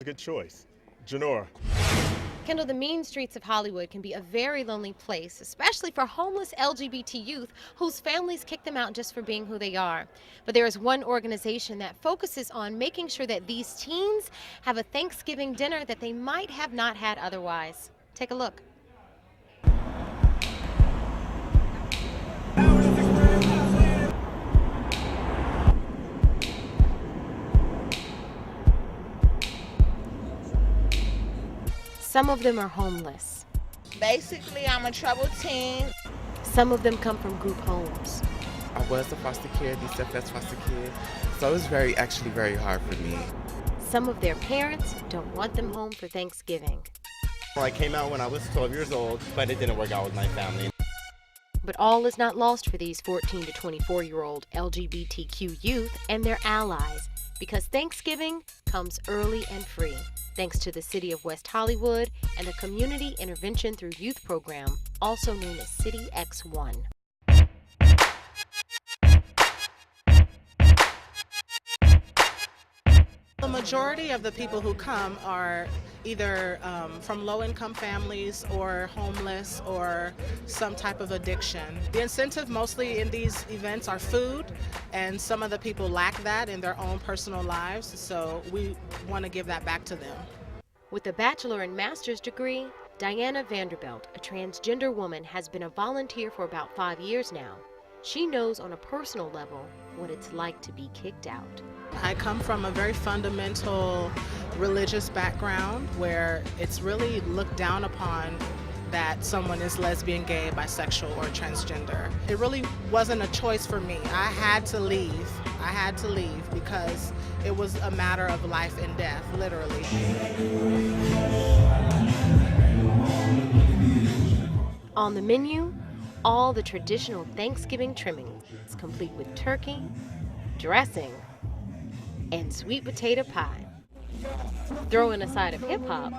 Good choice. Janora. Kendall, the mean streets of Hollywood can be a very lonely place, especially for homeless LGBT youth whose families kick them out just for being who they are. But there is one organization that focuses on making sure that these teens have a Thanksgiving dinner that they might have not had otherwise. Take a look. Some of them are homeless. Basically, I'm a troubled teen. Some of them come from group homes. I was a foster kid, DCFS foster kid, so it was actually very hard for me. Some of their parents don't want them home for Thanksgiving. Well, I came out when I was 12 years old, but it didn't work out with my family. But all is not lost for these 14 to 24-year-old LGBTQ youth and their allies, because Thanksgiving comes early and free, thanks to the City of West Hollywood and a Community Intervention Through Youth program, also known as C.I.T.Y. The majority of the people who come are either from low-income families or homeless or some type of addiction. The incentive mostly in these events are food, and some of the people lack that in their own personal lives, so we want to give that back to them. With a bachelor and master's degree, Diana Vanderbilt, a transgender woman, has been a volunteer for about 5 years now. She knows on a personal level what it's like to be kicked out. I come from a very fundamental religious background where it's really looked down upon that someone is lesbian, gay, bisexual, or transgender. It really wasn't a choice for me. I had to leave. I had to leave because it was a matter of life and death, literally. On the menu, all the traditional Thanksgiving trimmings, complete with turkey, dressing, and sweet potato pie. Throw in a side of hip-hop,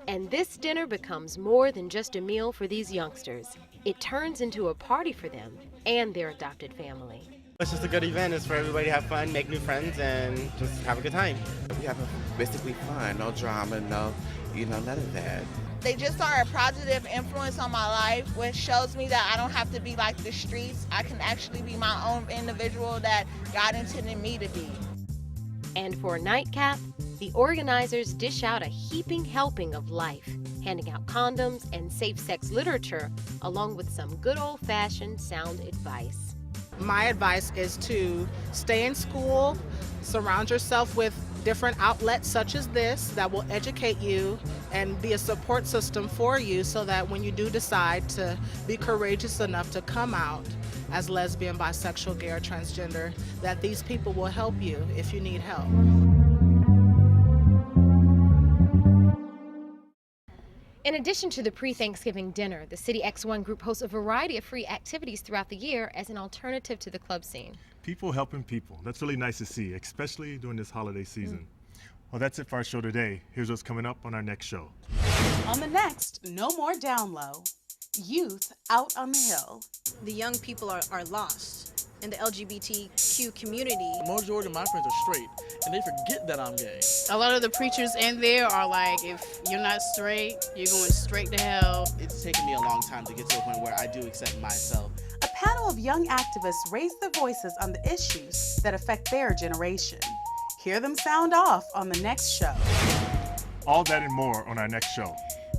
and this dinner becomes more than just a meal for these youngsters. It turns into a party for them and their adopted family. It's just a good event. It's for everybody to have fun, make new friends, and just have a good time. We have basically fun, no drama, no, none of that. They just are a positive influence on my life, which shows me that I don't have to be like the streets. I can actually be my own individual that God intended me to be. And for a nightcap, the organizers dish out a heaping helping of life, handing out condoms and safe-sex literature, along with some good old-fashioned sound advice. My advice is to stay in school, surround yourself with different outlets such as this that will educate you and be a support system for you so that when you do decide to be courageous enough to come out as lesbian, bisexual, gay, or transgender, that these people will help you if you need help. In addition to the pre-Thanksgiving dinner, the C.I.T.Y group hosts a variety of free activities throughout the year as an alternative to the club scene. People helping people. That's really nice to see, especially during this holiday season. Well, that's it for our show today. Here's what's coming up on our next show. On the next No More Down Low, Youth Out on the Hill. The young people are lost in the LGBTQ community. The majority of my friends are straight, and they forget that I'm gay. A lot of the preachers in there are like, if you're not straight, you're going straight to hell. It's taken me a long time to get to a point where I do accept myself. A panel of young activists raise their voices on the issues that affect their generation. Hear them sound off on the next show. All that and more on our next show.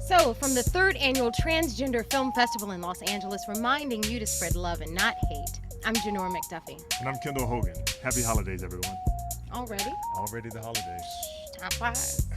So, from the 3rd Annual Transgender Film Festival in Los Angeles, reminding you to spread love and not hate, I'm Janora McDuffie. And I'm Kendall Hogan. Happy holidays, everyone. Already? Already the holidays. Time flies.